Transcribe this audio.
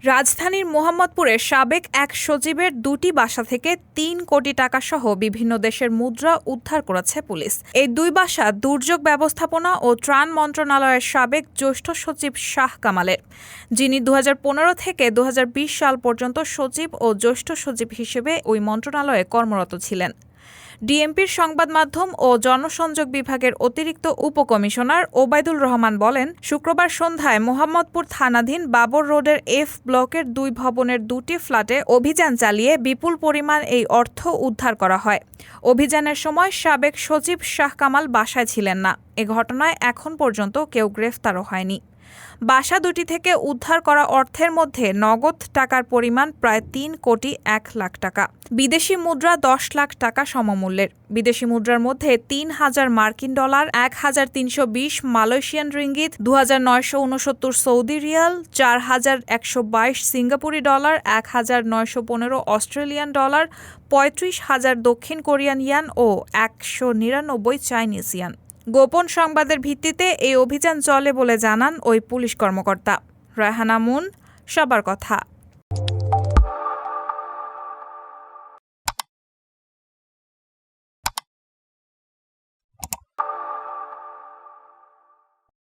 রাজধানীর মোহাম্মদপুরের সাবেক এক সচিবের দুটি বাসা থেকে ৩ কোটি টাকা সহ বিভিন্ন দেশের মুদ্রা উদ্ধার করেছে পুলিশ। এই দুই বাসা দুর্যোগ ব্যবস্থাপনা ও ত্রাণ মন্ত্রণালয়ের সাবেক জ্যেষ্ঠ সচিব শাহ কামালের, যিনি ২০১৫ থেকে ২০২০ সাল পর্যন্ত সচিব ও জ্যেষ্ঠ সচিব হিসেবে ওই মন্ত্রণালয়ে কর্মরত ছিলেন। ডিএমপির সংবাদ মাধ্যম ও জনসংযোগ বিভাগের অতিরিক্ত উপকমিশনার ওবায়দুল রহমান বলেন, শুক্রবার সন্ধ্যায় মোহাম্মদপুর থানাধীন বাবর রোডের এফ ব্লকের ২ ভবনের ২টি ফ্ল্যাটে অভিযান চালিয়ে বিপুল পরিমাণ এই অর্থ উদ্ধার করা হয়। অভিযানের সময় সাবেক সচিব শাহ কামাল বাসায় ছিলেন না। এ ঘটনায় এখন পর্যন্ত কেউ গ্রেফতারও হয়নি। বাসা দুটি থেকে উদ্ধার করা অর্থের মধ্যে নগদ টাকার পরিমাণ প্রায় ৩ কোটি ১ লাখ টাকা, বিদেশি মুদ্রা ১০ লাখ টাকা সমমূল্যের। বিদেশি মুদ্রার মধ্যে ৩,০০০ মার্কিন ডলার, ১,৩২০ মালয়েশিয়ান রিঙ্গিত, ২,৯৬৯ সৌদি রিয়াল, ৪,১২২ সিঙ্গাপুরি ডলার, ১,৯১৫ অস্ট্রেলিয়ান ডলার, ৩৫,০০০ দক্ষিণ কোরিয়ান ইয়ান ও ১৯৯ চাইনিজ ইয়ান। গোপন সংবাদের ভিত্তিতে এই অভিযান চলে বলে জানান ওই পুলিশ কর্মকর্তা। রায়হানা মুন, সবার কথা।